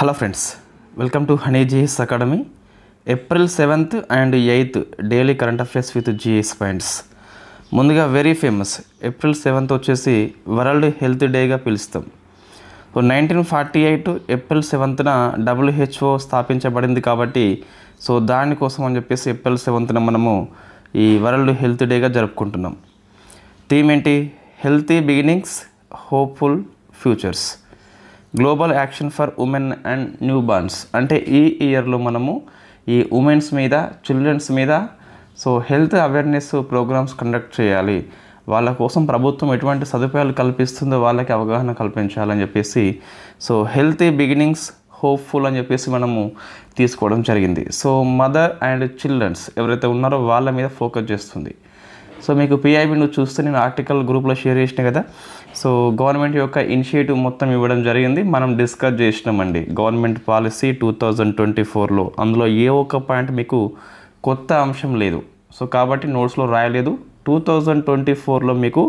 Hello friends, welcome to Honey GS academy. April 7th and 8th daily current affairs with GS points. ముందుగా very famous April 7th వచ్చేసి world health డేగా పిలుస్తాం. 1948 April 7th WHO స్థాపించబడింది కాబట్టి దానికోసం అని చెప్పేసి ఏప్రిల్ 7th మనము ఈ వరల్డ్ హెల్త్ డేగా జరుపుకుంటున్నాం. థీమ్ ఏంటి? Healthy beginnings, hopeful futures. Global action for women and new borns అంటే ఈ ఇయర్లో మనము ఈ ఉమెన్స్ మీద, చిల్డ్రన్స్ మీద హెల్త్ అవేర్నెస్ ప్రోగ్రామ్స్ కండక్ట్ చేయాలి. వాళ్ళ కోసం ప్రభుత్వం ఎటువంటి సదుపాయాలు కల్పిస్తుందో వాళ్ళకి అవగాహన కల్పించాలని చెప్పేసి హెల్తీ బిగినింగ్స్, హోప్ఫుల్ అని చెప్పేసి మనము తీసుకోవడం జరిగింది. మదర్ అండ్ చిల్డ్రన్స్ ఎవరైతే ఉన్నారో వాళ్ళ మీద ఫోకస్ చేస్తుంది. మీకు పిఐబి నువ్వు చూస్తే నేను ఆర్టికల్ గ్రూప్లో షేర్ చేసిన కదా. గవర్నమెంట్ యొక్క ఇనిషియేటివ్ మొత్తం ఇవ్వడం జరిగింది. మనం డిస్కస్ చేసినామండి గవర్నమెంట్ పాలసీ 2024లో. అందులో ఏ ఒక్క పాయింట్ మీకు కొత్త అంశం లేదు. కాబట్టి నోట్స్లో రాయలేదు. 2024లో మీకు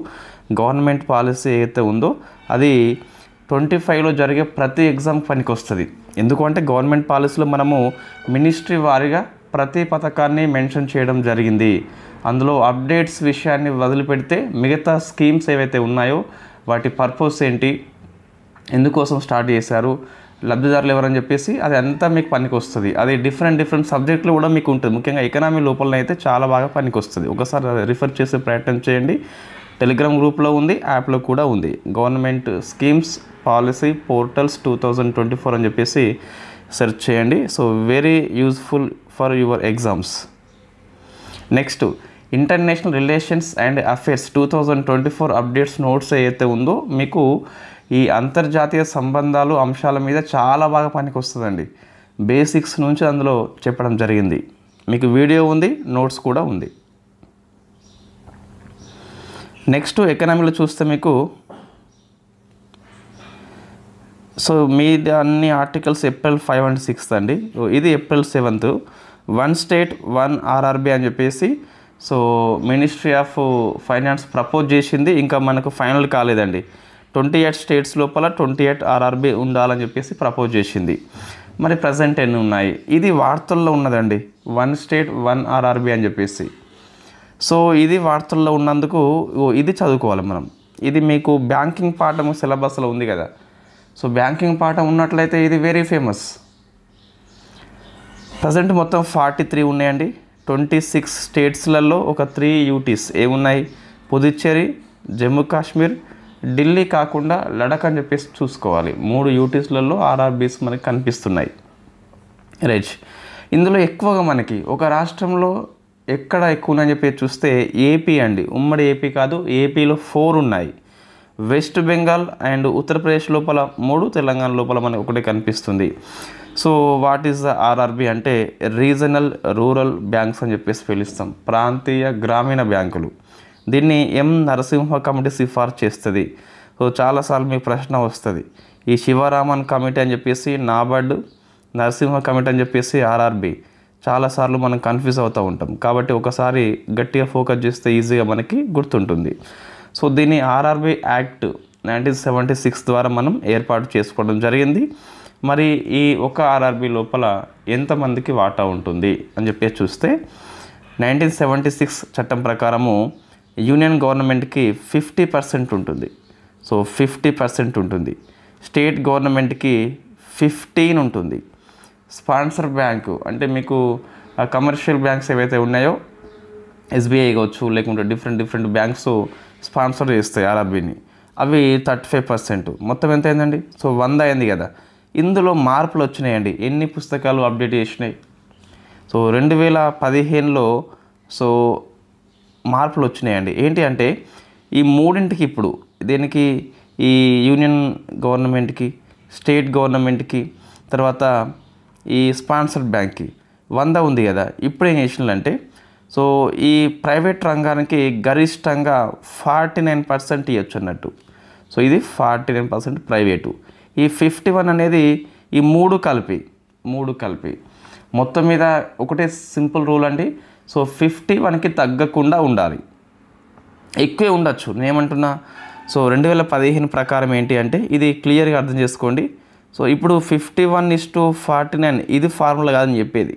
గవర్నమెంట్ పాలసీ ఏదైతే ఉందో అది 25లో జరిగే ప్రతి ఎగ్జామ్ పనికి వస్తుంది. ఎందుకంటే గవర్నమెంట్ పాలసీలో మనము మినిస్ట్రీ వారీగా ప్రతి పథకాన్ని మెన్షన్ చేయడం జరిగింది. అందులో అప్డేట్స్ విషయాన్ని వదిలిపెడితే మిగతా స్కీమ్స్ ఏవైతే ఉన్నాయో వాటి పర్పస్ ఏంటి, ఎందుకోసం స్టార్ట్ చేశారు, లబ్ధిదారులు ఎవరని చెప్పేసి అది అంతా మీకు పనికి వస్తుంది. అది డిఫరెంట్ సబ్జెక్టులు కూడా మీకు ఉంటుంది. ముఖ్యంగా ఎకనామీ లోపల అయితే చాలా బాగా పనికి వస్తుంది. ఒకసారి రిఫర్ చేసే ప్రయత్నం చేయండి. టెలిగ్రామ్ గ్రూప్లో ఉంది, యాప్లో కూడా ఉంది. గవర్నమెంట్ స్కీమ్స్ పాలసీ పోర్టల్స్ 2024 అని చెప్పేసి సెర్చ్ చేయండి. Very useful for your exams. Next international relations and affairs 2024 updates notes ఏదైతే ఉందో మీకు ఈ అంతర్జాతీయ సంబంధాలు అంశాల మీద చాలా బాగా పనికి వస్తుందండి. బేసిక్స్ నుంచి అందులో చెప్పడం జరిగింది. మీకు వీడియో ఉంది, నోట్స్ కూడా ఉంది. నెక్స్ట్ ఎకనామీలో చూస్తే మీకు మీది అన్ని ఆర్టికల్స్ ఏప్రిల్ 5 and 6 అండి. ఇది ఏప్రిల్ 7th. 1 state 1 RRB అని చెప్పేసి మినిస్ట్రీ ఆఫ్ ఫైనాన్స్ ప్రపోజ్ చేసింది. ఇంకా మనకు ఫైనల్ కాలేదండి. 28 స్టేట్స్ లోపల 28 RRB ఉండాలని చెప్పేసి ప్రపోజ్ చేసింది. మరి ప్రజెంట్ ఎన్ని ఉన్నాయి? ఇది వార్తల్లో ఉన్నదండి. 1 state 1 RRB అని చెప్పేసి. ఇది వార్తల్లో ఉన్నందుకు ఇది చదువుకోవాలి మనం. ఇది మీకు బ్యాంకింగ్ పాఠం సిలబస్లో ఉంది కదా. బ్యాంకింగ్ పాఠం ఉన్నట్లయితే ఇది వెరీ ఫేమస్. ప్రజెంట్ మొత్తం 43 ఉన్నాయండి. 26 స్టేట్స్లలో ఒక 3 UTs ఏమున్నాయి? పుదుచ్చేరి, జమ్మూ కాశ్మీర్, ఢిల్లీ కాకుండా లడఖ్ అని చెప్పేసి చూసుకోవాలి. 3 UTsలలో RRBs మనకి కనిపిస్తున్నాయి. రైట్. ఇందులో ఎక్కువగా మనకి ఒక రాష్ట్రంలో ఎక్కడ ఎక్కువ ఉందని చెప్పి చూస్తే ఏపీ అండి. ఉమ్మడి ఏపీ కాదు, ఏపీలో 4 ఉన్నాయి. వెస్ట్ బెంగాల్ అండ్ ఉత్తరప్రదేశ్ లోపల 3, తెలంగాణ లోపల మనకు ఒకటి కనిపిస్తుంది. వాట్ ఈస్ ద RRB అంటే రీజనల్ రూరల్ బ్యాంక్స్ అని చెప్పేసి పిలుస్తాం. ప్రాంతీయ గ్రామీణ బ్యాంకులు. దీన్ని ఎం నరసింహ కమిటీ సిఫార్సు చేస్తుంది. చాలాసార్లు మీకు ప్రశ్న వస్తుంది. ఈ శివరామన్ కమిటీ అని చెప్పేసి నాబార్డ్, నరసింహ కమిటీ అని చెప్పేసి RRB. చాలాసార్లు మనం కన్ఫ్యూజ్ అవుతూ ఉంటాం. కాబట్టి ఒకసారి గట్టిగా ఫోకస్ చేస్తే ఈజీగా మనకి గుర్తుంటుంది. దీన్ని RRB యాక్ట్ 1976 ద్వారా మనం ఏర్పాటు చేసుకోవడం జరిగింది. మరి ఈ ఒక RRB లోపల ఎంతమందికి వాటా ఉంటుంది అని చెప్పేసి చూస్తే 1976 చట్టం ప్రకారము యూనియన్ గవర్నమెంట్కి 50% ఉంటుంది. 50% ఉంటుంది. స్టేట్ గవర్నమెంట్కి 15 ఉంటుంది. స్పాన్సర్ బ్యాంకు అంటే మీకు కమర్షియల్ బ్యాంక్స్ ఏవైతే ఉన్నాయో SBI కావచ్చు, లేకుంటే డిఫరెంట్ బ్యాంక్స్ స్పాన్సర్ చేస్తాయి RRBని. అవి 35%. మొత్తం ఎంత అయిందండి? 100 అయింది కదా. ఇందులో మార్పులు వచ్చినాయండి. ఎన్ని పుస్తకాలు అప్డేట్ చేసినాయి? 2015లో మార్పులు వచ్చినాయండి. ఏంటి అంటే ఈ 3ంటికి ఇప్పుడు దీనికి ఈ యూనియన్ గవర్నమెంట్కి, స్టేట్ గవర్నమెంట్కి, తర్వాత ఈ స్పాన్సర్డ్ బ్యాంక్కి 100 ఉంది కదా. ఇప్పుడు ఏం చేసినారంటే ఈ ప్రైవేట్ రంగానికి గరిష్టంగా 49% ఇవ్వచ్చు అన్నట్టు. ఇది 49% ప్రైవేటు. ఈ 51 అనేది ఈ 3 కలిపి మొత్తం మీద ఒకటే సింపుల్ రూల్ అండి. 51కి తగ్గకుండా ఉండాలి. ఎక్కువే ఉండొచ్చు. నేనేమంటున్నా 2015 ప్రకారం ఏంటి అంటే ఇది క్లియర్గా అర్థం చేసుకోండి. సో ఇప్పుడు 51:49 ఇది ఫార్ములా కాదని చెప్పేది.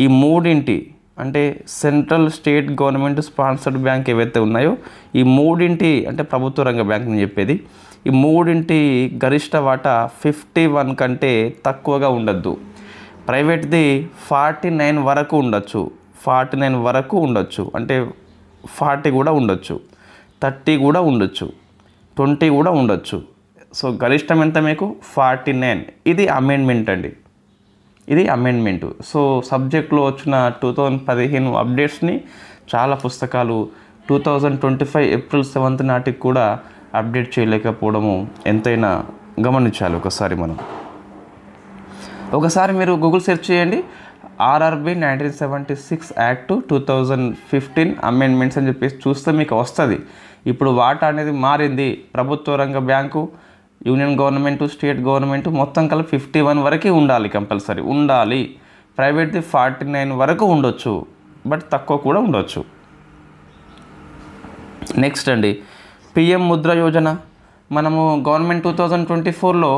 ఈ మూడింటి అంటే central state government sponsored bank ఏవైతే ఉన్నాయో ఈ మూడింటి అంటే ప్రభుత్వ రంగ బ్యాంక్ అని చెప్పేది, ఈ మూడింటి గరిష్ట వాటా 51 కంటే తక్కువగా ఉండద్దు. ప్రైవేట్ది 49 వరకు ఉండొచ్చు, 49 వరకు ఉండొచ్చు, అంటే 40 కూడా ఉండొచ్చు, 30 కూడా ఉండొచ్చు, 20 కూడా ఉండొచ్చు. సో గరిష్టం ఎంత మీకు 49. ఇది అమెండ్మెంట్ అండి, ఇది అమెండ్మెంట్. సో సబ్జెక్ట్లో వచ్చిన 2015 అప్డేట్స్ని చాలా పుస్తకాలు 2025 ఏప్రిల్ 7 నాటికి కూడా అప్డేట్ చేయలేకపోవడము ఎంతైనా గమనించాలి. ఒకసారి మీరు గూగుల్ సెర్చ్ చేయండి, ఆర్ఆర్బి 1976 యాక్ట్ 2015 అమెండ్మెంట్స్ అని చెప్పేసి చూస్తే మీకు వస్తుంది. ఇప్పుడు వాటా అనేది మారింది. ప్రభుత్వ రంగ bank, union government, state government మొత్తం కలిపి 51 వరకు ఉండాలి, కంపల్సరీ ఉండాలి. ప్రైవేట్ది 49 వరకు ఉండొచ్చు, బట్ తక్కువ కూడా ఉండొచ్చు. నెక్స్ట్ అండి, పిఎం ముద్ర యోజన. మనము గవర్నమెంట్ 2024లో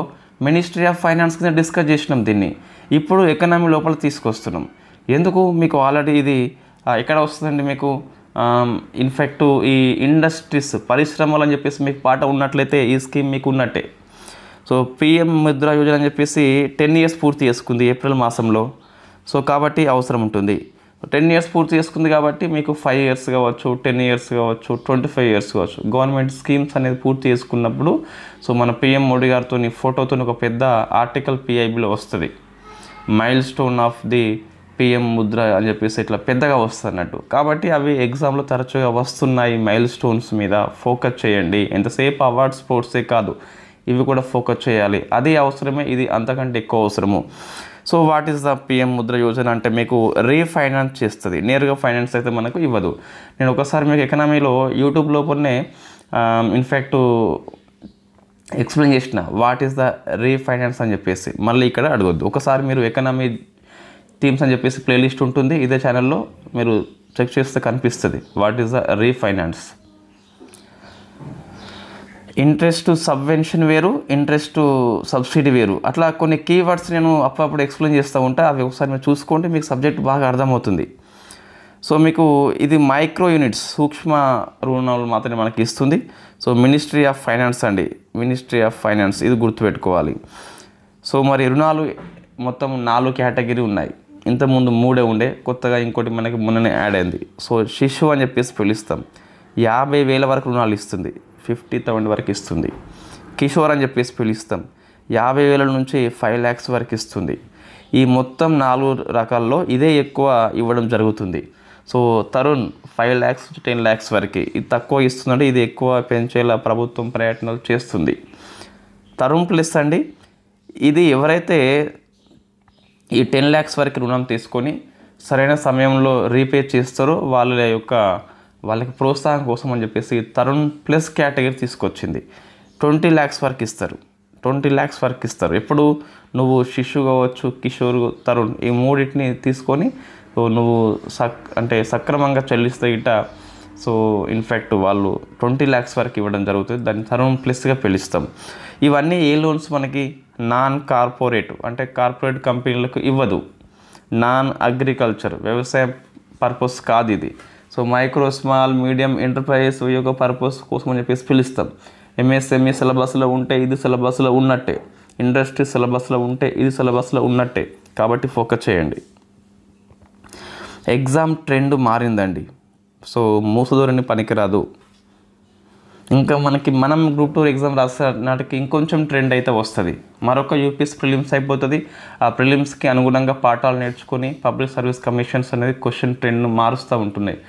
మినిస్ట్రీ ఆఫ్ ఫైనాన్స్ కింద డిస్కస్ చేసినాం దీన్ని. ఇప్పుడు ఎకనామీ లోపల తీసుకొస్తున్నాం. ఎందుకు? మీకు ఆల్రెడీ ఇది ఎక్కడ వస్తుందండి మీకు, ఇన్ఫ్యాక్ట్ ఈ ఇండస్ట్రీస్ పరిశ్రమలు అని చెప్పేసి మీకు పాట ఉన్నట్లయితే ఈ స్కీమ్ మీకు ఉన్నట్టే. సో పిఎం ముద్ర యోజన అని చెప్పేసి 10 years పూర్తి చేసుకుంది ఏప్రిల్ మాసంలో. సో కాబట్టి అవసరం ఉంటుంది. 10 years పూర్తి చేసుకుంది కాబట్టి మీకు 5 years కావచ్చు, 10 years కావచ్చు, 25 years కావచ్చు. గవర్నమెంట్ స్కీమ్స్ అనేది పూర్తి చేసుకున్నప్పుడు సో మన పిఎం మోడీ గారితో ఫోటోతో ఒక పెద్ద ఆర్టికల్ పిఐబిలో వస్తుంది, mile stone of the PM Mudra అని చెప్పేసి ఇట్లా పెద్దగా వస్తుంది అన్నట్టు. కాబట్టి అవి ఎగ్జామ్లో తరచుగా వస్తున్నాయి. మైల్ స్టోన్స్ మీద ఫోకస్ చేయండి. ఎంతసేపు అవార్డ్ స్పోర్ట్సే కాదు, ఇవి కూడా ఫోకస్ చేయాలి. అది అవసరమే, ఇది అంతకంటే ఎక్కువ అవసరము. So what is the PM Mudra Yojana అంటే మీకు రీఫైనాన్స్ చేస్తుంది, నేరుగా ఫైనాన్స్ అయితే మనకు ఇవ్వదు. నేను ఒకసారి మీకు ఎకనామీలో యూట్యూబ్ లోపలనే ఇన్ఫ్యాక్ట్ ఎక్స్ప్లెయిన్ చేసిన వాట్ ఈస్ ద రీఫైనాన్స్ అని చెప్పేసి, మళ్ళీ ఇక్కడ అడగొద్దు. ఒకసారి మీరు ఎకనామీ థీమ్స్ అని చెప్పేసి ప్లేలిస్ట్ ఉంటుంది, ఇదే ఛానల్లో మీరు చెక్ చేస్తే కనిపిస్తుంది what is the refinance. Interest subvention వేరు, ఇంట్రెస్ట్ సబ్సిడీ వేరు. అట్లా కొన్ని కీవర్డ్స్ నేను అప్పుడప్పుడు ఎక్స్ప్లెయిన్ చేస్తూ ఉంటా, అవి ఒకసారి మీరు చూసుకోండి, మీకు సబ్జెక్ట్ బాగా అర్థమవుతుంది. సో మీకు ఇది మైక్రో యూనిట్స్, సూక్ష్మ రుణాలు మాత్రమే మనకి ఇస్తుంది. సో మినిస్ట్రీ ఆఫ్ ఫైనాన్స్ అండి, మినిస్ట్రీ ఆఫ్ ఫైనాన్స్, ఇది గుర్తుపెట్టుకోవాలి. సో మరి రుణాలు మొత్తం 4 కేటగిరీ ఉన్నాయి. ఇంతకుముందు 3 ఉండే, కొత్తగా ఇంకోటి మనకి మొన్ననే యాడ్ అయింది. సో శిశు అని చెప్పేసి పిలుస్తాం, 50,000 వరకు రుణాలు ఇస్తుంది, 50,000 వరకు ఇస్తుంది. కిషోర్ అని చెప్పేసి పిలుస్తాం, 50,000 నుంచి 5 lakhs వరకు ఇస్తుంది. ఈ మొత్తం 4 రకాల్లో ఇదే ఎక్కువ ఇవ్వడం జరుగుతుంది. So Tarun 5 lakhs to 10 lakhs వరకు ఇది తక్కువ ఇస్తుందంటే ఇది ఎక్కువ పెంచేలా ప్రభుత్వం ప్రయత్నాలు చేస్తుంది. తరుణ్ ప్లస్ అండి, ఇది ఎవరైతే ఈ 10 lakhs వరకు రుణం తీసుకొని సరైన సమయంలో రీపే చేస్తారో వాళ్ళకి ప్రోత్సాహం కోసం అని చెప్పేసి తరుణ్ ప్లస్ కేటగిరీ తీసుకొచ్చింది. 20 lakhs వరకు ఇస్తారు, 20 lakhs వరకు ఇస్తారు. ఎప్పుడు నువ్వు శిశు కావచ్చు, కిషోర్, తరుణ్ ఈ మూడింటిని తీసుకొని నువ్వు సక్రమంగా చెల్లిస్తే గిట్ట సో ఇన్ఫ్యాక్ట్ వాళ్ళు 20 lakhs వరకు ఇవ్వడం జరుగుతుంది. దాన్ని తరుణ్ ప్లస్గా పిలుస్తాం. ఇవన్నీ ఏ లోన్స్ మనకి నాన్ కార్పొరేట్ అంటే కార్పొరేట్ కంపెనీలకు ఇవ్వదు, నాన్ అగ్రికల్చర్ వ్యవసాయ పర్పస్ కాదు ఇది. So micro small medium enterprises ఉపయోగ పర్పస్ కోసం అని చెప్పేసి పిలుస్తాం. ఎంఎస్ఎంఈ సిలబస్లో ఉంటే ఇది సిలబస్లో ఉన్నట్టే, ఇండస్ట్రీ సిలబస్లో ఉంటే ఇది సిలబస్లో ఉన్నట్టే. కాబట్టి ఫోకస్ చేయండి. ఎగ్జామ్ ట్రెండ్ మారిందండి. సో మూసధోరణి పనికిరాదు. ఇంకా మనం గ్రూప్ 2 ఎగ్జామ్ రాసే నాటికి ఇంకొంచెం ట్రెండ్ అయితే వస్తుంది. మరొక యూపీఎస్ ప్రిలిమ్స్ అయిపోతుంది. ఆ ప్రిలిమ్స్కి అనుగుణంగా పాఠాలు నేర్చుకొని పబ్లిక్ సర్వీస్ కమిషన్స్ అనేది క్వశ్చన్ ట్రెండ్ను మారుస్తూ ఉంటున్నాయి.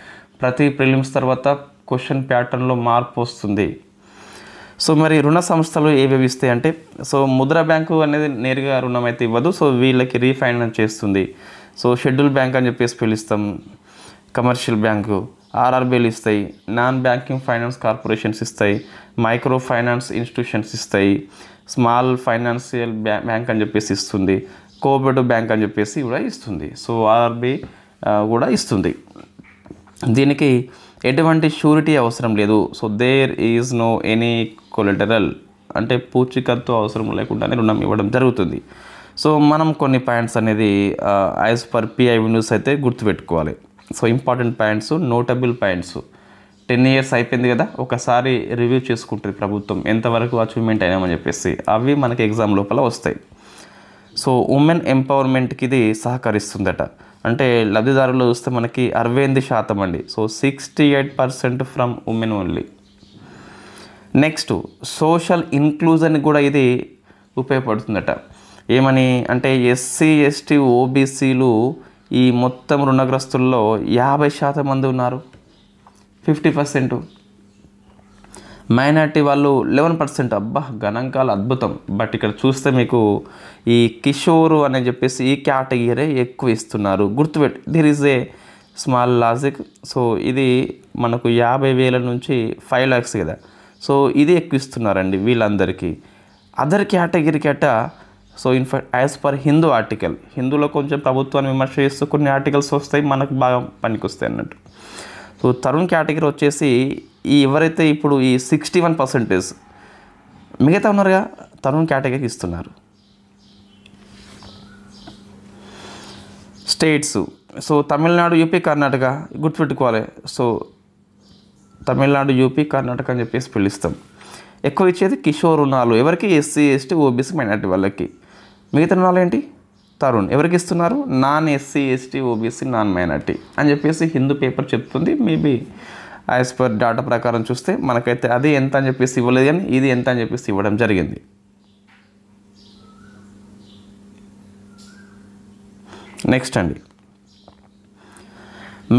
ప్రతి ప్రిలిమ్స్ తర్వాత క్వశ్చన్ ప్యాటర్న్లో మార్పు వస్తుంది. సో మరి రుణ సంస్థలు ఏవేవి ఇస్తాయి అంటే, సో ముద్రా బ్యాంకు అనేది నేరుగా రుణం అయితే ఇవ్వదు. సో వీళ్ళకి రీఫైనాన్స్ చేస్తుంది. సో షెడ్యూల్ బ్యాంక్ అని చెప్పేసి పిలుస్తాం, కమర్షియల్ బ్యాంకు, ఆర్ఆర్బీలు ఇస్తాయి, నాన్ బ్యాంకింగ్ ఫైనాన్స్ కార్పొరేషన్స్ ఇస్తాయి, మైక్రో ఫైనాన్స్ ఇన్స్టిట్యూషన్స్ ఇస్తాయి, స్మాల్ ఫైనాన్షియల్ బ్యాంక్ అని చెప్పేసి ఇస్తుంది, కోఆపరేటివ్ బ్యాంక్ అని చెప్పేసి కూడా ఇస్తుంది. సో ఆర్ఆర్బీ కూడా ఇస్తుంది. దీనికి ఎటువంటి షూరిటీ అవసరం లేదు. So there is no any collateral అంటే పూచికత్తు అవసరం లేకుండానే రుణం ఇవ్వడం జరుగుతుంది. సో మనం కొన్ని పాయింట్స్ అనేది యాజ్ పర్ పిఐబి న్యూస్ అయితే గుర్తుపెట్టుకోవాలి. So important points, notable points. 10 years అయిపోయింది కదా, ఒకసారి రివ్యూ చేసుకుంటుంది ప్రభుత్వం ఎంతవరకు అచీవ్మెంట్ అయినామని చెప్పేసి, అవి మనకి ఎగ్జామ్ లోపల వస్తాయి. సో ఉమెన్ ఎంపవర్మెంట్కి ఇది సహకరిస్తుందట. అంటే లబ్ధిదారులు చూస్తే మనకి 68% అండి. So 68% from women only. Next social inclusion కూడా ఇది ఉపయోగపడుతుందట. ఏమని అంటే ఎస్సీ ఎస్టీ ఓబీసీలు ఈ మొత్తం రుణగ్రస్తుల్లో 50% మంది ఉన్నారు, 50%. మైనార్టీ వాళ్ళు 11%. అబ్బా గణాంకాలు అద్భుతం. బట్ ఇక్కడ చూస్తే మీకు ఈ కిషోరు అని చెప్పేసి ఈ కేటగిరీ ఎక్కువ ఇస్తున్నారు. గుర్తుపెట్టి there is a small logic. So ఇది మనకు 50,000 నుంచి 5 lakhs కదా. సో ఇది ఎక్కువ ఇస్తున్నారండి వీళ్ళందరికీ. అదర్ కేటగిరీకి అట. So in fact as per Hindu article, హిందూలో కొంచెం ప్రభుత్వాన్ని విమర్శ చేస్తూ కొన్ని ఆర్టికల్స్ వస్తాయి, మనకు బాగా పనికొస్తాయి అన్నట్టు. సో తరుణ్ కేటగిరీ వచ్చేసి ఈ ఎవరైతే ఇప్పుడు ఈ 61%, మిగతా ఉన్నారుగా తరుణ్ కేటగిరీకి ఇస్తున్నారు. States, so Tamil Nadu, UP, Karnataka గుర్తుపెట్టుకోవాలి. సో తమిళనాడు, యూపీ, కర్ణాటక అని చెప్పేసి పిలుస్తాం. ఎక్కువ ఇచ్చేది కిషోర్ రుణాలు ఎవరికి? ఎస్సీ ఎస్టీ ఓబీసీ మైనార్టీ వాళ్ళకి. మిగతా రుణాలు ఏంటి? తరుణ్ ఎవరికి ఇస్తున్నారు? Non SC ST OBC non minority అని చెప్పేసి హిందూ పేపర్ చెప్తుంది. మేబీ యాజ్ పర్ డాటా ప్రకారం చూస్తే మనకైతే అది ఎంత అని చెప్పేసి ఇవ్వలేదు, కానీ ఇది ఎంత అని చెప్పేసి ఇవ్వడం జరిగింది. నెక్స్ట్ అండి,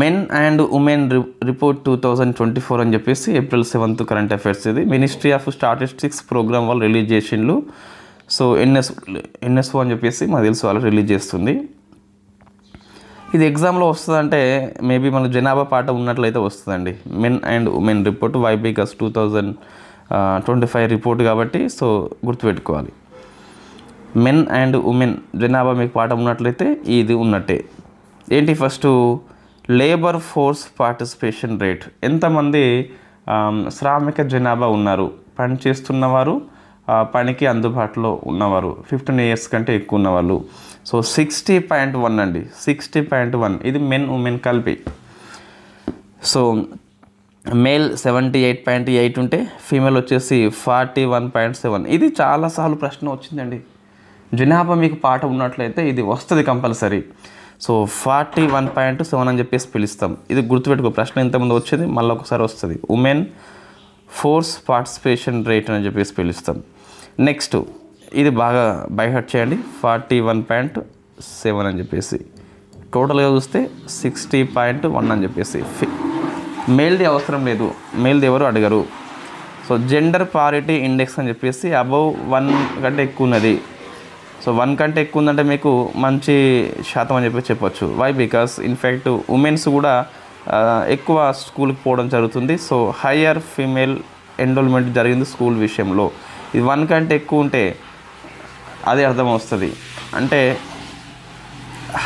మెన్ అండ్ ఉమెన్ రిపోర్ట్ 2024 అని చెప్పేసి April 7th కరెంట్ అఫైర్స్. ఇది మినిస్ట్రీ ఆఫ్ స్టాటిస్టిక్స్ ప్రోగ్రామ్ వాళ్ళు రిలీజ్ చేసిండ్రు. సో ఎన్ఎస్ఓ అని చెప్పేసి మాకు తెలుసు వాళ్ళు రిలీజ్ చేస్తుంది. ఇది ఎగ్జామ్లో వస్తుందంటే మేబీ మన జనాభా పాట ఉన్నట్లయితే వస్తుందండి. మెన్ అండ్ ఉమెన్ రిపోర్ట్ వైబీకస్ 2025 రిపోర్ట్ కాబట్టి సో గుర్తుపెట్టుకోవాలి. మెన్ అండ్ ఉమెన్ జనాభా మీకు పాట ఉన్నట్లయితే ఇది ఉన్నట్టే. ఏంటి first labour force participation rate, ఎంతమంది శ్రామిక జనాభా ఉన్నారు, పని చేస్తున్నవారు, పనికి అందుబాటులో ఉన్నవారు, 15 years కంటే ఎక్కువ ఉన్నవాళ్ళు. సో 60.1 అండి, 60.1. ఇది మెన్ ఉమెన్ కలిపి. సో మేల్ 78.8 ఉంటే ఫీమేల్ వచ్చేసి 41.7. ఇది చాలాసార్లు ప్రశ్న వచ్చిందండి. జనాభా మీకు పాట ఉన్నట్లయితే ఇది వస్తుంది కంపల్సరీ. సో 41.7 అని చెప్పేసి పిలుస్తాం. ఇది గుర్తుపెట్టుకో, ప్రశ్న ఇంతకుముందు వచ్చేది మళ్ళీ ఒకసారి వస్తుంది. ఉమెన్ ఫోర్స్ పార్టిసిపేషన్ రేట్ అని చెప్పేసి పిలుస్తాం. నెక్స్ట్ ఇది బాగా బైహర్ట్ చేయండి, 41.7 అని చెప్పేసి. టోటల్గా చూస్తే 60.1 అని చెప్పేసి. మేల్ది అవసరం లేదు, మేల్ది ఎవరు అడగరు. సో జెండర్ పారిటీ ఇండెక్స్ అని చెప్పేసి అబవ్ 1 కంటే ఎక్కువ ఉన్నది. సో 1 కంటే ఎక్కువ ఉందంటే మీకు మంచి శాతం అని చెప్పి చెప్పొచ్చు. వై? బికాస్ ఇన్ఫ్యాక్ట్ ఉమెన్స్ కూడా ఎక్కువ స్కూల్కి పోవడం జరుగుతుంది. సో హయ్యర్ ఫీమేల్ ఎన్రోల్మెంట్ జరిగింది స్కూల్ విషయంలో. ఇది 1 కంటే ఎక్కువ ఉంటే అది అర్థం వస్తుంది. అంటే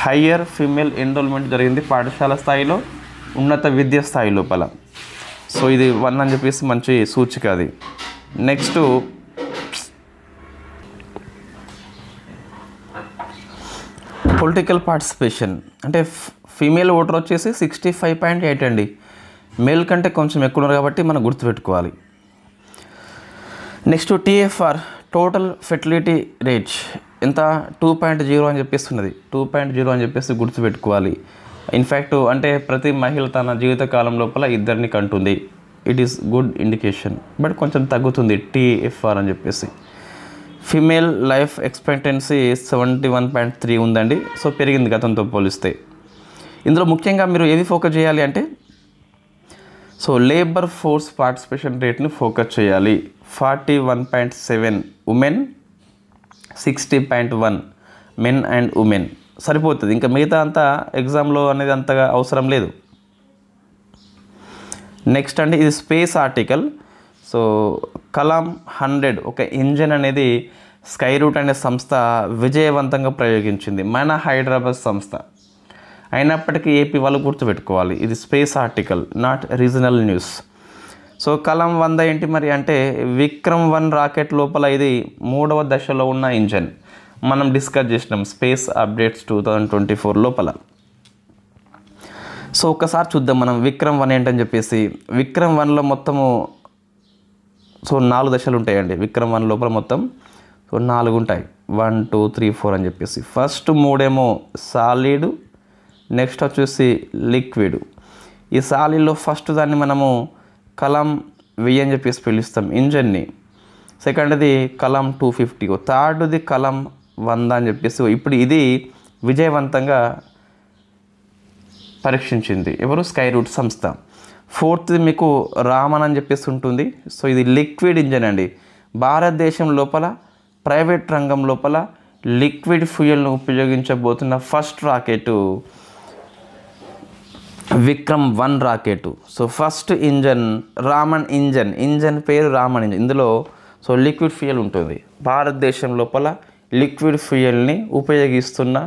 హయ్యర్ ఫీమేల్ ఎన్రోల్మెంట్ జరిగింది పాఠశాల స్థాయిలో, ఉన్నత విద్యా స్థాయి లోపల. సో ఇది 1 అని చెప్పేసి మంచి సూచిక అది. నెక్స్ట్ పొలిటికల్ పార్టిసిపేషన్, అంటే ఫీమేల్ ఓటర్ వచ్చేసి 65.8 అండి. మేల్ కంటే కొంచెం ఎక్కువ ఉన్నారు కాబట్టి మనం గుర్తుపెట్టుకోవాలి. Next TFR, total fertility rate ఎంత? 2.0 అని చెప్పేస్తున్నది. 2.0 అని చెప్పేసి గుర్తుపెట్టుకోవాలి. ఇన్ఫ్యాక్ట్ అంటే ప్రతి మహిళ తన జీవితకాలం లోపల 2 కంటుంది. It is good indication. But కొంచెం తగ్గుతుంది టీఎఫ్ఆర్ అని చెప్పేసి. ఫీమేల్ లైఫ్ ఎక్స్పెక్టెన్సీ 71.3 ఉందండి. సో పెరిగింది గతంతో పోలిస్తే. ఇందులో ముఖ్యంగా మీరు ఏది ఫోకస్ చేయాలి అంటే సో లేబర్ ఫోర్స్ పార్టిసిపేషన్ రేట్ని ఫోకస్ చేయాలి. 41.7 ఉమెన్, 60.1 మెన్ అండ్ ఉమెన్ సరిపోతుంది. ఇంకా మిగతా అంతా ఎగ్జామ్లో అనేది అంతగా అవసరం లేదు. నెక్స్ట్ అండి ఇది స్పేస్ ఆర్టికల్. సో కలాం 100 ఒక ఇంజన్ అనేది స్కై రూట్ అనే సంస్థ విజయవంతంగా ప్రయోగించింది, మన హైదరాబాద్ సంస్థ. అయినప్పటికీ ఏపీ వాళ్ళు గుర్తుపెట్టుకోవాలి, ఇది space article, not regional news. So Kalam 100 ఏంటి మరి అంటే విక్రమ్ 1 రాకెట్ లోపల ఇది 3వ దశలో ఉన్న ఇంజన్. మనం డిస్కస్ చేసినాం స్పేస్ అప్డేట్స్ 2024 లోపల. సో ఒకసారి చూద్దాం మనం విక్రమ్ 1 ఏంటని చెప్పేసి. విక్రమ్ 1లో మొత్తము 4 దశలు ఉంటాయండి. విక్రమ్ 1 లోపల మొత్తం 4 ఉంటాయి. 1 2 3 4 అని చెప్పేసి. ఫస్ట్ 3 ఏమో సాలిడ్, నెక్స్ట్ వచ్చేసి లిక్విడ్. ఈ సాలిడ్లో ఫస్ట్ దాన్ని మనము కలాం 1000 అని చెప్పేసి పిలుస్తాం ఇంజన్ని. సెకండ్ది కలాం 250, థర్డ్ది కలాం 100 అని చెప్పేసి. ఇప్పుడు ఇది విజయవంతంగా పరీక్షించింది ఎవరు? స్కై రూట్ సంస్థ. ఫోర్త్ది మీకు రామన్ అని చెప్పేసి ఉంటుంది. సో ఇది లిక్విడ్ ఇంజన్ అండి. భారతదేశం లోపల ప్రైవేట్ రంగం లోపల లిక్విడ్ ఫ్యూయల్ను ఉపయోగించబోతున్న first rocket Vikram 1 rocket. So first engine Raman engine పేరు రామన్ ఇంజన్. ఇందులో లిక్విడ్ ఫ్యూయల్ ఉంటుంది. భారతదేశం లోపల లిక్విడ్ ఫ్యూయల్ని ఉపయోగిస్తున్న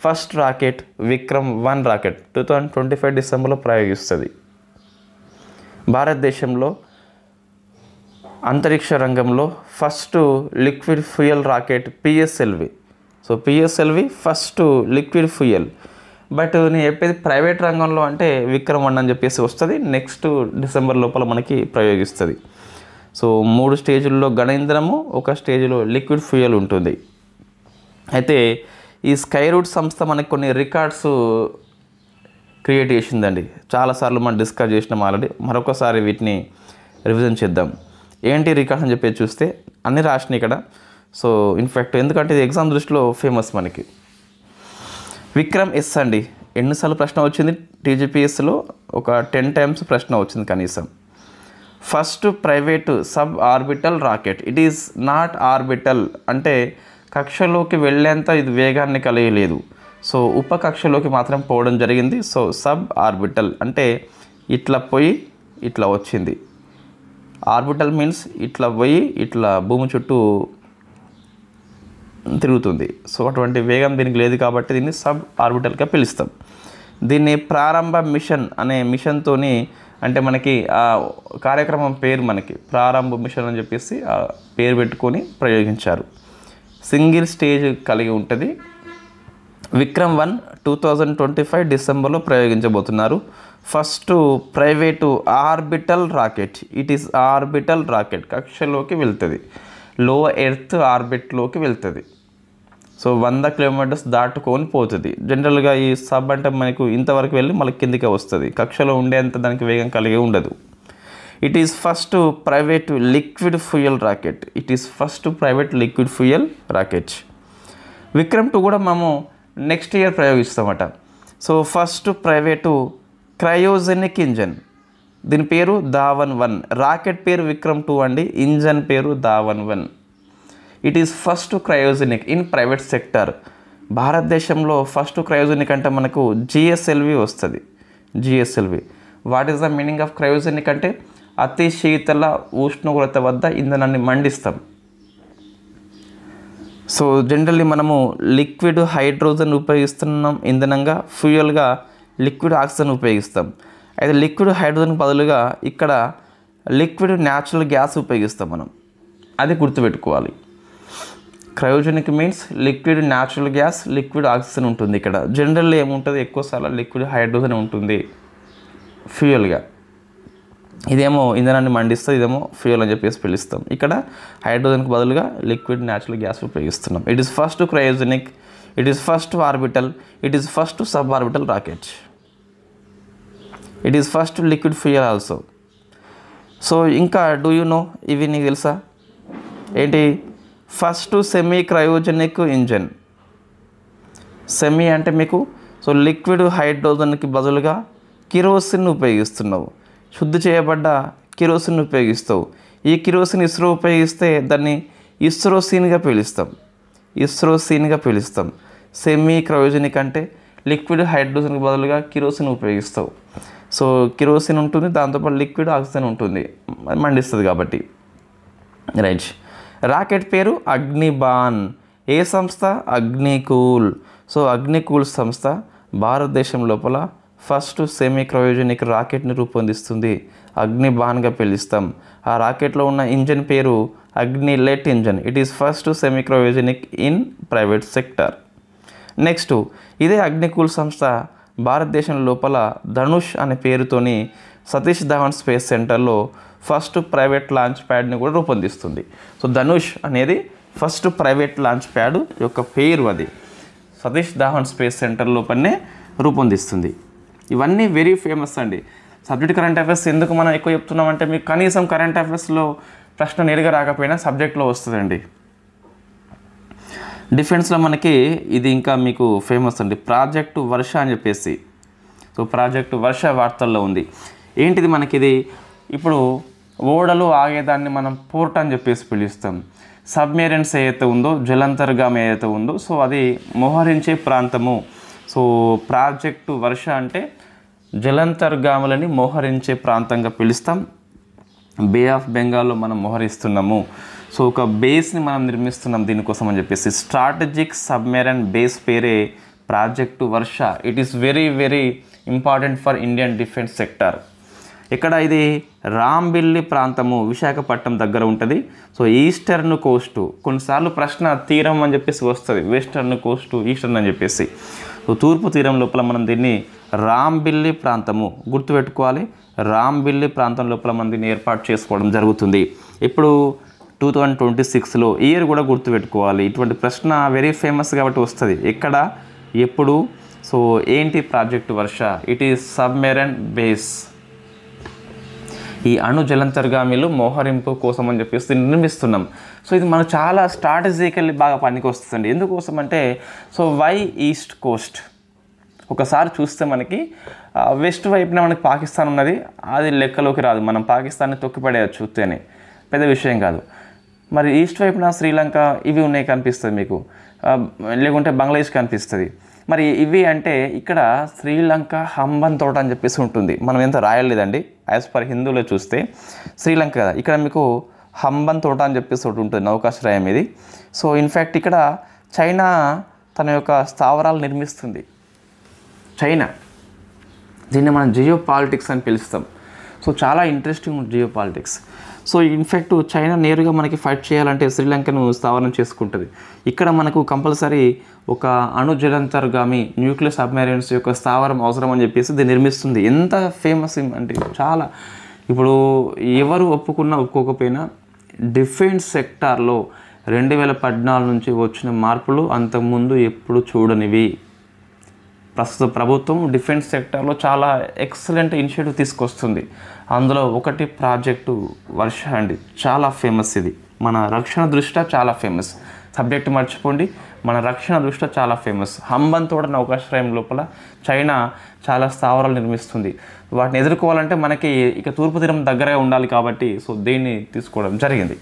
ఫస్ట్ రాకెట్ విక్రమ్ 1 రాకెట్ 2025 డిసెంబర్లో ప్రయోగిస్తుంది. భారతదేశంలో అంతరిక్ష రంగంలో first liquid fuel rocket PSLV. So PSLV first liquid fuel. But నేను చెప్పేది ప్రైవేట్ రంగంలో అంటే విక్రమ్ 1 అని చెప్పేసి వస్తుంది. నెక్స్ట్ డిసెంబర్ లోపల మనకి ప్రయోగిస్తుంది. సో 3 స్టేజ్ల్లో గణేంద్రము, ఒక స్టేజ్లో లిక్విడ్ ఫ్యూయల్ ఉంటుంది. అయితే ఈ స్కై రూట్ సంస్థ మనకి కొన్ని రికార్డ్స్ క్రియేట్ చేసిందండి. చాలాసార్లు మనం డిస్కస్ చేసినాం ఆల్రెడీ. మరొకసారి వీటిని రివిజన్ చేద్దాం. ఏంటి రికార్డ్స్ అని చెప్పేసి చూస్తే అన్నీ రాసినాయి ఇక్కడ. సో ఇన్ఫ్యాక్ట్ ఎందుకంటే ఇది ఎగ్జామ్ దృష్టిలో ఫేమస్ మనకి. విక్రమ్ ఎస్ అండి. ఎన్నిసార్లు ప్రశ్న వచ్చింది టీజీపీఎస్లో? ఒక 10 టైమ్స్ ప్రశ్న వచ్చింది కనీసం. First private sub orbital rocket. It is not orbital అంటే కక్షలోకి వెళ్ళేంత ఇది వేగాన్ని కలిగలేదు. సో ఉపకక్షలోకి మాత్రం పోవడం జరిగింది. సో సబ్ ఆర్బిటల్ అంటే ఇట్లా పోయి ఇట్లా వచ్చింది. ఆర్బిటల్ మీన్స్ ఇట్లా పోయి ఇట్లా భూమి చుట్టూ తిరుగుతుంది. సో అటువంటి వేగం దీనికి లేదు కాబట్టి దీన్ని సబ్ ఆర్బిటల్గా పిలుస్తాం. దీన్ని ప్రారంభ మిషన్ అనే మిషన్తోని అంటే మనకి ఆ కార్యక్రమం పేరు మనకి ప్రారంభ మిషన్ అని చెప్పేసి ఆ పేరు పెట్టుకొని ప్రయోగించారు. సింగిల్ స్టేజ్ కలిగి ఉంటుంది. విక్రమ్ 1 2025 డిసెంబర్లో ప్రయోగించబోతున్నారు. First private orbital rocket. It is orbital rocket. కక్షలోకి వెళ్తుంది. లో ఎర్త్ ఆర్బిట్లోకి వెళ్తుంది. సో 100 కిలోమీటర్స్ దాటుకొని పోతుంది. జనరల్గా ఈ సబ్ అంటే మనకు ఇంతవరకు వెళ్ళి మళ్ళీ కిందికే వస్తుంది. కక్షలో ఉండేంత దానికి వేగం కలిగి ఉండదు. It is first private liquid fuel rocket. It is first private liquid fuel rocket. Vikram 2 కూడా మేము నెక్స్ట్ ఇయర్ ప్రయోగిస్తామట. So first private cryogenic engine. దీని పేరు ధావన్ 1. రాకెట్ పేరు విక్రమ్ 2 అండి. ఇంజన్ పేరు Dhawan 1. It is first cryogenic in private sector. భారతదేశంలో ఫస్ట్ క్రయోజెనిక్ అంటే మనకు జిఎస్ఎల్వి వస్తుంది. GSLV. What is the meaning of cryogenic అంటే అతి శీతల ఉష్ణోగ్రత వద్ద ఇంధనాన్ని మండిస్తాం. సో జనరల్లీ మనము లిక్విడ్ హైడ్రోజన్ ఉపయోగిస్తున్నాం ఇంధనంగా. ఫ్యూయల్గా లిక్విడ్ ఆక్సిజన్ ఉపయోగిస్తాం. అయితే లిక్విడ్ హైడ్రోజన్ బదులుగా ఇక్కడ లిక్విడ్ న్యాచురల్ గ్యాస్ ఉపయోగిస్తాం మనం. అది గుర్తుపెట్టుకోవాలి. Cryogenic means liquid natural gas, liquid oxygen ఉంటుంది. ఇక్కడ జనరల్లీ ఏముంటుంది? ఎక్కువసార్లు లిక్విడ్ హైడ్రోజన్ ఉంటుంది ఫ్యూయల్గా. ఇదేమో ఇంధనాన్ని మండిస్తుంది, ఇదేమో ఫ్యూయల్ అని చెప్పేసి పిలుస్తాం. ఇక్కడ హైడ్రోజన్కి బదులుగా లిక్విడ్ న్యాచురల్ గ్యాస్ ఉపయోగిస్తున్నాం. It is first cryogenic, it is first orbital, it is first suborbital rocket, it is first liquid fuel also. So ఇంకా డూ యూ నో ఇవి నీకు తెలుసా ఏంటి? First semi cryogenic engine. Semi అంటే మీకు liquid హైడ్రోజన్కి బదులుగా kerosene ఉపయోగిస్తున్నావు. శుద్ధి చేయబడ్డ కిరోసిన్ ఉపయోగిస్తావు. ఈ కిరోసిన్ ఇస్రో ఉపయోగిస్తే దాన్ని ఇస్రోసీన్గా పిలుస్తాం. సెమీ క్రయోజెనిక్ అంటే లిక్విడ్ హైడ్రోజన్కి బదులుగా కిరోసిన్ ఉపయోగిస్తావు. సో కిరోసిన్ ఉంటుంది, దాంతోపాటు లిక్విడ్ ఆక్సిజన్ ఉంటుంది, మండిస్తుంది కాబట్టి. రైట్. రాకెట్ పేరు అగ్నిబాన్. ఏ సంస్థ? అగ్నికూల్. సో అగ్నికూల్ సంస్థ భారతదేశం లోపల ఫస్ట్ సెమీ క్రయోజెనిక్ రాకెట్ని రూపొందిస్తుంది, అగ్నిబాన్గా పిలుస్తాం. ఆ రాకెట్లో ఉన్న ఇంజన్ పేరు Agnilet engine. It is first semi cryogenic in private sector. Next, ఇదే అగ్నికూల్ సంస్థ భారతదేశం లోపల ధనుష్ అనే పేరుతోని సతీష్ ధావన్ స్పేస్ సెంటర్లో ఫస్ట్ ప్రైవేట్ లాంచ్ ప్యాడ్ని కూడా రూపొందిస్తుంది. సో ధనుష్ అనేది ఫస్ట్ ప్రైవేట్ లాంచ్ ప్యాడ్ యొక్క పేరు, అది సతీష్ ధావన్ స్పేస్ సెంటర్ లోపలనే రూపొందిస్తుంది. ఇవన్నీ వెరీ ఫేమస్ అండి. సబ్జెక్ట్ కరెంట్ అఫైర్స్ ఎందుకు మనం ఎక్కువ చెప్తున్నామంటే మీకు కనీసం కరెంట్ అఫైర్స్లో ప్రశ్న నేరుగా రాకపోయినా సబ్జెక్ట్లో వస్తుందండి. డిఫెన్స్లో మనకి ఇది ఇంకా మీకు ఫేమస్ అండి, ప్రాజెక్టు వర్ష అని చెప్పేసి. సో ప్రాజెక్టు వర్ష వార్తల్లో ఉంది. ఏంటిది మనకి ఇది? ఇప్పుడు ఓడలు ఆగేదాన్ని మనం పోర్ట్ అని చెప్పేసి పిలుస్తాం. సబ్మెరైన్స్ ఏదైతే ఉందో, జలంతర్గామి ఏదైతే ఉందో, సో అది మోహరించే ప్రాంతము. సో ప్రాజెక్టు వర్ష అంటే జలంతర్గాములని మోహరించే ప్రాంతంగా పిలుస్తాం. బే ఆఫ్ బెంగాల్లో మనం మోహరిస్తున్నాము. సో ఒక బేస్ని మనం నిర్మిస్తున్నాం దీనికోసం అని చెప్పేసి. స్ట్రాటజిక్ సబ్మెరైన్ బేస్ పేరే project Varsha. It is very very important for Indian defence sector. ఇక్కడ ఇది రాంబిల్లి ప్రాంతము, విశాఖపట్నం దగ్గర ఉంటుంది. సో ఈస్టర్న్ కోస్ట్, కొన్నిసార్లు ప్రశ్న తీరం అని చెప్పేసి వస్తుంది, వెస్టర్న్ కోస్ట్, ఈస్టర్న్ అని చెప్పేసి. సో తూర్పు తీరం లోపల మనం దీన్ని రాంబిల్లి ప్రాంతము గుర్తుపెట్టుకోవాలి. రాంబిల్లి ప్రాంతం లోపల మనం దీన్ని ఏర్పాటు చేసుకోవడం జరుగుతుంది. ఇప్పుడు 2026లో ఇయర్ కూడా గుర్తుపెట్టుకోవాలి. ఇటువంటి ప్రశ్న వెరీ ఫేమస్ కాబట్టి వస్తుంది. ఎక్కడ, ఎప్పుడు, సో ఏంటి project Varsha? It is submarine base. ఈ అణు జలంతర్గామిలు మోహరింపు కోసం అని చెప్పేసి నిర్మిస్తున్నాం. సో ఇది మనకు చాలా స్ట్రాటజికల్లీ బాగా పనికి వస్తుందండి. ఎందుకోసం అంటే, సో వై ఈస్ట్ కోస్ట్? ఒకసారి చూస్తే మనకి వెస్ట్ వైపున మనకి పాకిస్తాన్ ఉన్నది, అది లెక్కలోకి రాదు. మనం పాకిస్తాన్ని తొక్కిపడేయచ్చు చూస్తేనే, పెద్ద విషయం కాదు. మరి ఈస్ట్ వైపున శ్రీలంక ఇవి ఉన్నాయి కనిపిస్తుంది మీకు, లేకుంటే బంగ్లాదేశ్ కనిపిస్తుంది. మరి ఇవి అంటే ఇక్కడ శ్రీలంక హంబన్ తోట అని చెప్పేసి ఉంటుంది. మనం ఎంత రాయలేదండి, యాజ్ పర్ హిందూలో చూస్తే శ్రీలంక కదా, ఇక్కడ మీకు హంబన్ తోట అని చెప్పేసి ఒకటి ఉంటుంది, నౌకాశ్రయం ఇది. సో ఇన్ఫ్యాక్ట్ ఇక్కడ చైనా తన యొక్క స్థావరాలు నిర్మిస్తుంది. చైనా, దీన్ని మనం జియో పాలిటిక్స్ అని పిలుస్తాం. సో చాలా ఇంట్రెస్టింగ్ ఉంది geo politics. So in fact China నేరుగా మనకి ఫైట్ చేయాలంటే శ్రీలంకను స్థావరం చేసుకుంటుంది. ఇక్కడ మనకు కంపల్సరీ ఒక అణు జలంతర్గామి న్యూక్లియర్ సబ్మెరైన్స్ యొక్క స్థావరం అవసరం అని చెప్పేసి దీన్ని నిర్మిస్తుంది. ఎంత ఫేమస్ అంటే చాలా, ఇప్పుడు ఎవరు ఒప్పుకున్నా ఒప్పుకోకపోయినా డిఫెన్స్ సెక్టార్లో 2014 నుంచి వచ్చిన మార్పులు అంతకుముందు ఎప్పుడు చూడనివి. ప్రస్తుత ప్రభుత్వం డిఫెన్స్ సెక్టార్లో చాలా ఎక్సలెంట్ ఇనిషియేటివ్ తీసుకొస్తుంది. అందులో ఒకటి ప్రాజెక్టు వర్ష అండి, చాలా ఫేమస్. ఇది మన రక్షణ దృష్ట్యా చాలా ఫేమస్. సబ్జెక్ట్ మర్చిపోండి, మన రక్షణ దృష్ట్యా చాలా ఫేమస్. హంబన్ తోట నౌకాశ్రయం లోపల చైనా చాలా స్థావరాలు నిర్మిస్తుంది. వాటిని ఎదుర్కోవాలంటే మనకి ఇక తూర్పు తీరం దగ్గరగా ఉండాలి కాబట్టి సో దీన్ని తీసుకోవడం జరిగింది.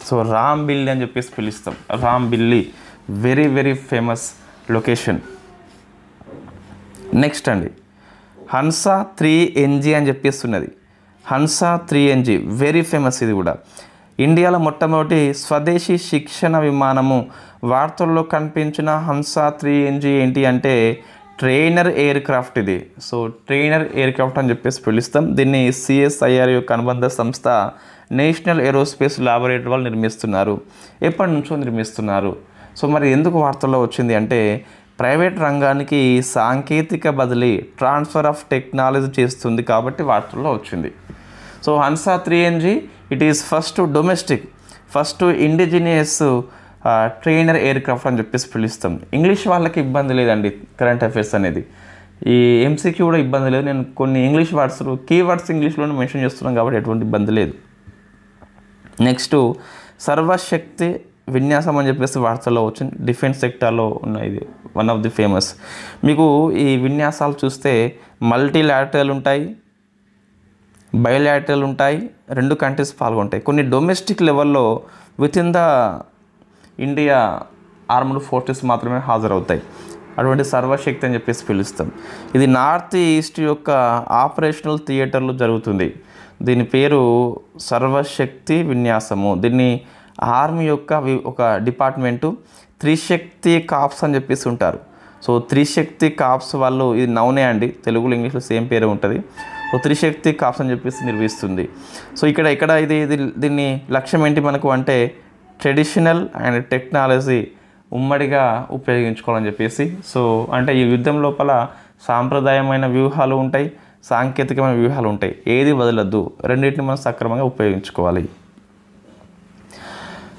సో రాంబిల్లి అని చెప్పేసి పిలుస్తాం. Rambilli very very famous location. Next అండి, హన్సా 3NG అని చెప్పేస్తున్నది. Hansa 3NG very famous. ఇది కూడా ఇండియాలో మొట్టమొదటి స్వదేశీ శిక్షణ విమానము. వార్తల్లో కనిపించిన హన్సా 3NG ఏంటి అంటే ట్రైనర్ ఎయిర్ క్రాఫ్ట్. ఇది సో ట్రైనర్ ఎయిర్ క్రాఫ్ట్ అని చెప్పేసి పిలుస్తాం. దీన్ని CSIR యొక్క అనుబంధ సంస్థ నేషనల్ ఏరోస్పేస్ ల్యాబొరేటరీ వాళ్ళు నిర్మిస్తున్నారు. ఎప్పటి నుంచో నిర్మిస్తున్నారు. సో మరి ఎందుకు వార్తల్లో వచ్చింది అంటే ప్రైవేట్ రంగానికి సాంకేతిక బదిలీ, ట్రాన్స్ఫర్ ఆఫ్ టెక్నాలజీ చేస్తుంది కాబట్టి వార్తల్లో వచ్చింది. So Hansa 3NG it is first domestic, first indigenous trainer air craft అని చెప్పేసి పిలుస్తాం. ఇంగ్లీష్ వాళ్ళకి ఇబ్బంది లేదండి కరెంట్ అఫైర్స్ అనేది. ఈ MCQ కూడా ఇబ్బంది లేదు. నేను కొన్ని ఇంగ్లీష్ వర్డ్స్, కీవర్డ్స్ ఇంగ్లీష్లోనే మెన్షన్ చేస్తున్నాను కాబట్టి ఎటువంటి ఇబ్బంది లేదు. నెక్స్ట్ సర్వశక్తి విన్యాసం అని చెప్పేసి వార్తల్లో వచ్చింది. డిఫెన్స్ సెక్టార్లో ఉన్న ఇది వన్ ఆఫ్ ది ఫేమస్. మీకు ఈ విన్యాసాలు చూస్తే మల్టీలాటరల్ ఉంటాయి, బయోలాటరల్ ఉంటాయి, 2 కంట్రీస్ పాల్గొంటాయి. కొన్ని డొమెస్టిక్ లెవెల్లో with in the India armed forces మాత్రమే హాజరవుతాయి. అటువంటి సర్వశక్తి అని చెప్పేసి పిలుస్తాం. ఇది నార్త్ ఈస్ట్ యొక్క ఆపరేషనల్ థియేటర్లో జరుగుతుంది. దీని పేరు సర్వశక్తి విన్యాసము. దీన్ని ఆర్మీ యొక్క ఒక డిపార్ట్మెంటు త్రిశక్తి కాప్స్ అని చెప్పేసి ఉంటారు. సో త్రిశక్తి కాప్స్ వాళ్ళు, ఇది నౌనే అండి, తెలుగులో ఇంగ్లీష్లో సేమ్ పేరే ఉంటుంది. సో త్రిశక్తి కాప్స్ అని చెప్పేసి నిర్వహిస్తుంది. సో ఇక్కడ దీన్ని లక్ష్యం ఏంటి మనకు అంటే ట్రెడిషనల్ అండ్ టెక్నాలజీ ఉమ్మడిగా ఉపయోగించుకోవాలని చెప్పేసి. సో అంటే ఈ యుద్ధం లోపల సాంప్రదాయమైన వ్యూహాలు ఉంటాయి, సాంకేతికమైన వ్యూహాలు ఉంటాయి, ఏది వదలద్దు, రెండింటిని మనం సక్రమంగా ఉపయోగించుకోవాలి.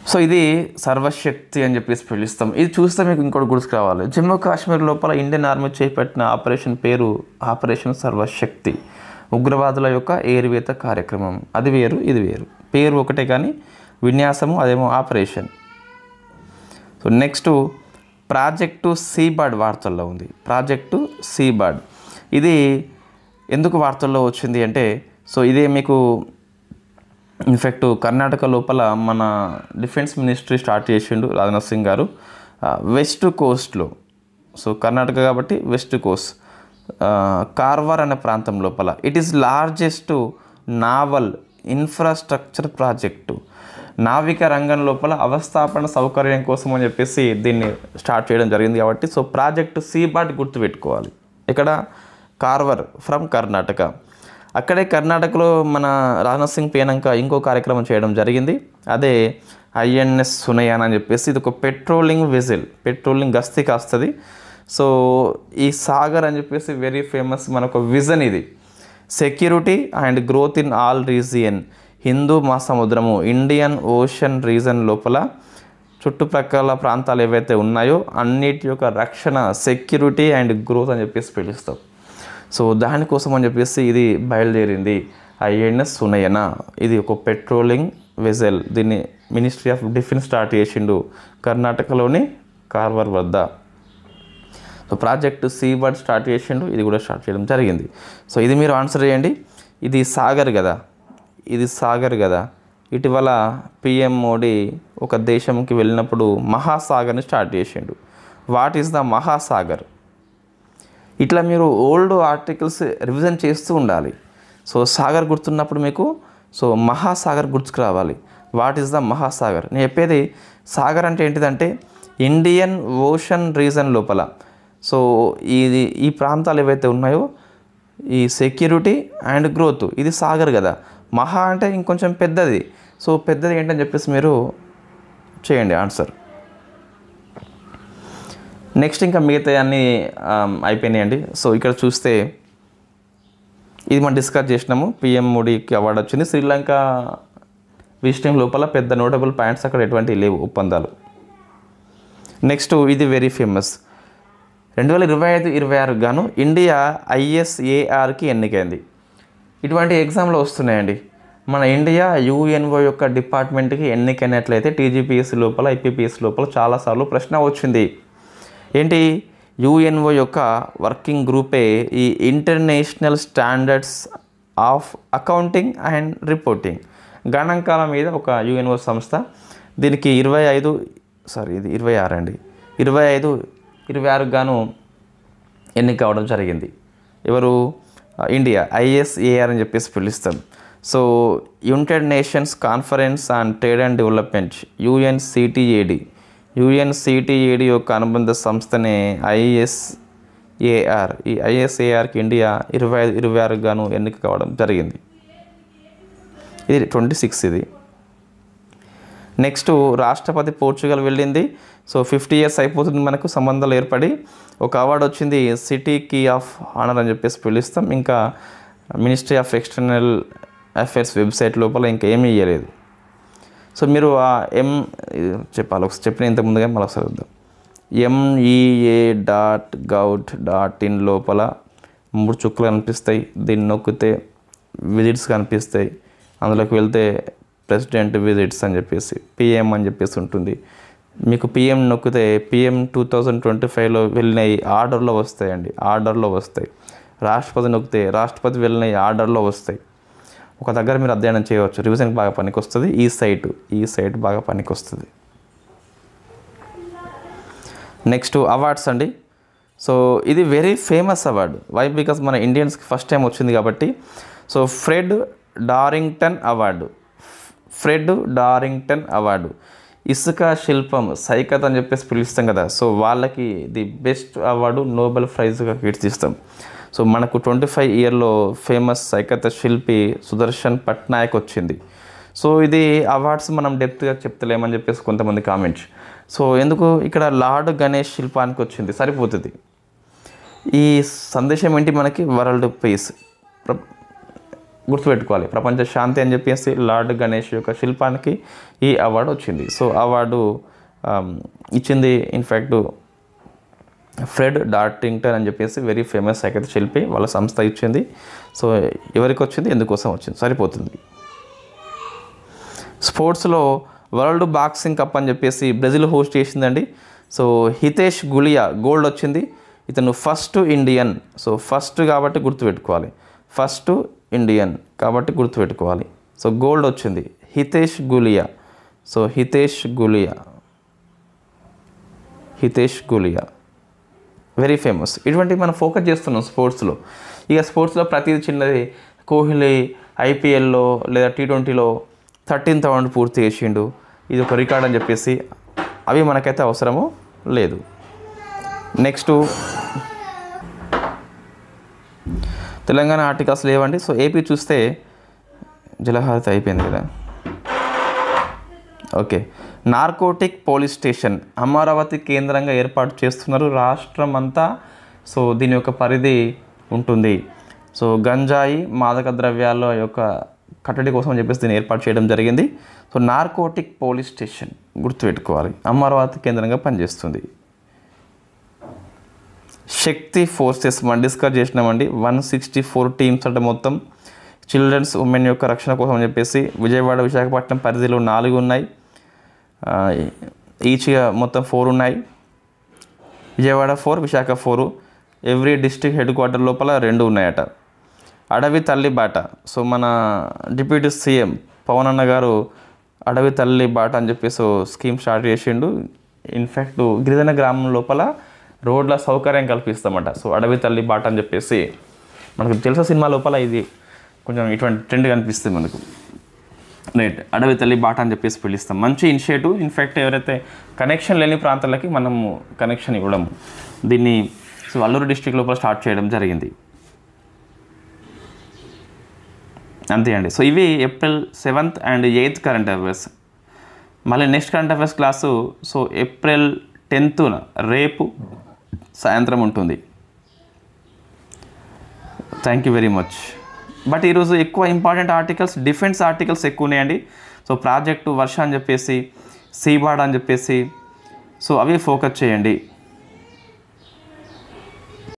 సో ఇది సర్వశక్తి అని చెప్పేసి పిలుస్తాం. ఇది చూస్తే మీకు ఇంకోటి గుర్తుకు రావాలి. జమ్మూ కాశ్మీర్ లోపల ఇండియన్ ఆర్మీ చేపట్టిన ఆపరేషన్ పేరు ఆపరేషన్ సర్వశక్తి, ఉగ్రవాదుల యొక్క ఏరివేత కార్యక్రమం. అది వేరు, ఇది వేరు, పేరు ఒకటే కానీ విన్యాసము అదేమో operation. So next project Seabird వార్తల్లో ఉంది. ప్రాజెక్టు సీబర్డ్ ఇది ఎందుకు వార్తల్లో వచ్చింది అంటే, సో ఇదే మీకు ఇన్ఫ్యాక్ట్ కర్ణాటక లోపల మన డిఫెన్స్ మినిస్ట్రీ స్టార్ట్ చేసిండు రాజ్నాథ్ సింగ్ గారు వెస్ట్ కోస్ట్లో. సో కర్ణాటక కాబట్టి వెస్ట్ కోస్ట్, కార్వార్ అనే ప్రాంతం లోపల it is largest naval infrastructure project. నావిక రంగం లోపల అవస్థాపన సౌకర్యం కోసం అని చెప్పేసి దీన్ని స్టార్ట్ చేయడం జరిగింది కాబట్టి సో ప్రాజెక్టు సీబర్డ్ గుర్తుపెట్టుకోవాలి. ఇక్కడ కార్వర్ ఫ్రమ్ కర్ణాటక. అక్కడే కర్ణాటకలో మన రాజ్నాథ్ సింగ్ పోయినాక ఇంకో కార్యక్రమం చేయడం జరిగింది, అదే INS సునయాన్ అని చెప్పేసి. ఇది ఒక పెట్రోలింగ్ వెజిల్, పెట్రోలింగ్ గస్తీకి వస్తుంది. సో ఈ సాగర్ అని చెప్పేసి వెరీ ఫేమస్ మనకు విజన్ ఇది. Security and growth in all region, హిందూ మహాసముద్రము ఇండియన్ ఓషన్ రీజన్ లోపల చుట్టుప్రక్కల ప్రాంతాలు ఏవైతే ఉన్నాయో అన్నిటి యొక్క రక్షణ, సెక్యూరిటీ అండ్ గ్రోత్ అని చెప్పేసి పిలుస్తాం. సో దానికోసం అని చెప్పేసి ఇది బయలుదేరింది INS సునయన. ఇది ఒక పెట్రోలింగ్ వెజల్. దీన్ని మినిస్ట్రీ ఆఫ్ డిఫెన్స్ స్టార్ట్ చేసిండు కర్ణాటకలోని కార్వార్ వద్ద. సో ప్రాజెక్టు సీబర్డ్ స్టార్ట్ చేసిండు, ఇది కూడా స్టార్ట్ చేయడం జరిగింది. సో ఇది మీరు ఆన్సర్ చేయండి. ఇది సాగర్ కదా, ఇది సాగర్ కదా. ఇటీవల PM మోడీ ఒక దేశంకి వెళ్ళినప్పుడు మహాసాగర్ని స్టార్ట్ చేసిండు. What is the Mahasagar? ఇట్లా మీరు ఓల్డ్ ఆర్టికల్స్ రివిజన్ చేస్తూ ఉండాలి. సో సాగర్ గుర్తున్నప్పుడు మీకు సో మహాసాగర్ గుర్తుకు రావాలి. What is the Mahasagar? నేను చెప్పేది సాగర్ అంటే ఏంటిదంటే ఇండియన్ ఓషన్ రీజన్ లోపల సో ఈ ప్రాంతాలు ఏవైతే ఉన్నాయో ఈ సెక్యూరిటీ అండ్ గ్రోత్ ఇది సాగర్ కదా. మహా అంటే ఇంకొంచెం పెద్దది. సో పెద్దది ఏంటని చెప్పేసి మీరు చేయండి ఆన్సర్. నెక్స్ట్ ఇంకా మిగతా అన్నీ అయిపోయినాయండి. సో ఇక్కడ చూస్తే ఇది మనం డిస్కస్ చేసినాము. PM మోడీకి అవార్డు వచ్చింది. శ్రీలంక విజిటింగ్ లోపల పెద్ద నోటబుల్ పాయింట్స్ అక్కడ ఎటువంటి లేవు ఒప్పందాలు. నెక్స్ట్ ఇది వెరీ ఫేమస్. 2025-26 గాను ఇండియా ISARకి ఎన్నికైంది. ఇటువంటి ఎగ్జామ్లో వస్తున్నాయండి. మన ఇండియా UNO యొక్క డిపార్ట్మెంట్కి ఎన్నికైనట్లయితే TGPS లోపల IPPS లోపల చాలాసార్లు ప్రశ్న వచ్చింది. ఏంటి? UNO యొక్క వర్కింగ్ గ్రూపే ఈ international standards of accounting and reporting గణాంకాల మీద ఒక UNO సంస్థ. దీనికి 25-26 గాను ఎన్నిక అవడం జరిగింది. ఎవరు? ఇండియా. ISAR అని చెప్పేసి పిలుస్తాం. So United nations conference on trade and development UNCTAD యొక్క అనుబంధ సంస్థనే ISAR. ఈ ISARకి ఇండియా 25-26 గాను ఎన్నిక కావడం జరిగింది. ఇది 26 ఇది. నెక్స్ట్ రాష్ట్రపతి పోర్చుగల్ వెళ్ళింది. సో 50 years అయిపోతుంది మనకు సంబంధాలు ఏర్పడి. ఒక అవార్డు వచ్చింది సిటీ కీ ఆఫ్ ఆనర్ అని చెప్పేసి పిలుస్తాం. ఇంకా ministry of external affairs website లోపల ఇంకా ఏమీ ఇవ్వలేదు. సో మీరు ఆ చెప్పాలి ఒకసారి చెప్పిన ఇంతకుముందుగా మళ్ళీ ఒకసారి వద్దాం. MEA.gov.in లోపల 3 చుక్కలు కనిపిస్తాయి. దీన్ని నొక్కితే విజిట్స్ కనిపిస్తాయి. అందులోకి వెళ్తే ప్రెసిడెంట్ విజిట్స్ అని చెప్పేసి PM అని చెప్పేసి ఉంటుంది. మీకు PM నొక్కితే PM 2025లో వెళ్ళినవి ఆర్డర్లో వస్తాయండి, ఆర్డర్లో వస్తాయి. రాష్ట్రపతి నొక్కితే రాష్ట్రపతి వెళ్ళినవి ఆర్డర్లో వస్తాయి. ఒక దగ్గర మీరు అధ్యయనం చేయవచ్చు. రివిజన్కి బాగా పనికి వస్తుంది. ఈ సైట్ బాగా పనికి వస్తుంది. నెక్స్ట్ అవార్డ్స్ అండి. సో ఇది very famous award. Why? Because మన ఇండియన్స్కి ఫస్ట్ టైం వచ్చింది కాబట్టి. So Fred Darrington award. ఇసుక శిల్పం సైకత్ అని చెప్పేసి పిలుస్తాం కదా, సో వాళ్ళకి ది బెస్ట్ అవార్డు నోబెల్ ప్రైజ్గా కీర్తిస్తాం. సో మనకు 25 ఇయర్లో ఫేమస్ సైకత శిల్పి సుదర్శన్ పట్నాయక్ వచ్చింది. సో ఇది అవార్డ్స్ మనం డెప్త్గా చెప్తలేమని చెప్పేసి కొంతమంది కామెంట్స్. సో ఎందుకు ఇక్కడ లార్డ్ గణేష్ శిల్పానికి వచ్చింది, సరిపోతుంది. ఈ సందేశం ఏంటి మనకి? వరల్డ్ పీస్, గుర్తుపెట్టుకోవాలి, ప్రపంచ శాంతి అని చెప్పేసి లార్డ్ గణేష్ యొక్క శిల్పానికి ఈ అవార్డు వచ్చింది. సో అవార్డు ఇచ్చింది ఇన్ఫ్యాక్ట్ ఫ్రెడ్ డార్టింగ్టన్ అని చెప్పేసి వెరీ ఫేమస్ సైకత శిల్పి, వాళ్ళ సంస్థ ఇచ్చింది. సో ఎవరికి వచ్చింది, ఎందుకోసం వచ్చింది, సరిపోతుంది. స్పోర్ట్స్లో వరల్డ్ బాక్సింగ్ కప్ అని చెప్పేసి బ్రెజిల్ హోస్ట్ చేసిందండి. సో హితేష్ గులియా గోల్డ్ వచ్చింది. ఇతను ఫస్ట్ ఇండియన్, సో ఫస్ట్ కాబట్టి గుర్తుపెట్టుకోవాలి, ఫస్ట్ ఇండియన్ కాబట్టి గుర్తుపెట్టుకోవాలి. సో గోల్డ్ వచ్చింది Hitesh Gulia. So Hitesh Gulia very famous. ఇటువంటివి మనం ఫోకస్ చేస్తున్నాం స్పోర్ట్స్లో. ఇక స్పోర్ట్స్లో ప్రతిదీ చిన్నది, కోహ్లీ ఐపీఎల్లో లేదా T20లో 13th రౌండ్ పూర్తి చేసిండు, ఇది ఒక రికార్డ్ అని చెప్పేసి అవి మనకైతే అవసరము లేదు. నెక్స్ట్ తెలంగాణ ఆర్టికల్స్ లేవండి. సో ఏపీ చూస్తే జలహారతి అయిపోయింది కదా. Okay, narcotic police station Amaravati కేంద్రంగా ఏర్పాటు చేస్తున్నారు, రాష్ట్రం అంతా. సో దీని యొక్క పరిధి ఉంటుంది. సో గంజాయి మాదక ద్రవ్యాల యొక్క కట్టడి కోసం అని చెప్పేసి దీన్ని ఏర్పాటు చేయడం జరిగింది. సో నార్కోటిక్ పోలీస్ స్టేషన్ గుర్తుపెట్టుకోవాలి, అమరావతి కేంద్రంగా పనిచేస్తుంది. శక్తి ఫోర్సెస్ మనం డిస్కస్ చేసినామండి. 164 టీమ్స్ అంటే మొత్తం చిల్డ్రన్స్ ఉమెన్ యొక్క రక్షణ కోసం అని చెప్పేసి విజయవాడ విశాఖపట్నం పరిధిలో 4 ఉన్నాయి, ఈచ్గా మొత్తం 4 ఉన్నాయి. Vijayawada 4, Visakha 4, every district head quarter లోపల 2 ఉన్నాయట. అడవి తల్లి బాట, సో మన డిప్యూటీ సీఎం పవన్ అన్న గారు అడవి తల్లి బాట అని చెప్పేసి స్కీమ్ స్టార్ట్ చేసిండు. ఇన్ఫ్యాక్ట్ గిరిజన గ్రామం లోపల రోడ్ల సౌకర్యం కల్పిస్తామట. సో అడవి తల్లి బాట అని చెప్పేసి మనకు తెలుసా, సినిమా లోపల ఇది కొంచెం ఇటువంటి ట్రెండ్ కనిపిస్తుంది మనకు. రైట్, అడవి తల్లి బాట అని చెప్పేసి పిలుస్తాం. మంచి ఇనిషియేటివ్. ఇన్ఫ్యాక్ట్ ఎవరైతే కనెక్షన్ లేని ప్రాంతాలకి మనము కనెక్షన్ ఇవ్వడము, దీన్ని సో అల్లూరు డిస్ట్రిక్ట్ లోపల స్టార్ట్ చేయడం జరిగింది. అంతే అండి. సో ఇవి April 7th and 8th current affairs. మళ్ళీ next current affairs class so April 10th రేపు సాయంత్రం ఉంటుంది. Thank you very much. But ఈరోజు ఎక్కువ ఇంపార్టెంట్ ఆర్టికల్స్, డిఫెన్స్ ఆర్టికల్స్ ఎక్కువ ఉన్నాయండి. సో ప్రాజెక్టు వర్ష అని చెప్పేసి, సీబాడ్ అని చెప్పేసి, సో అవి ఫోకస్ చేయండి.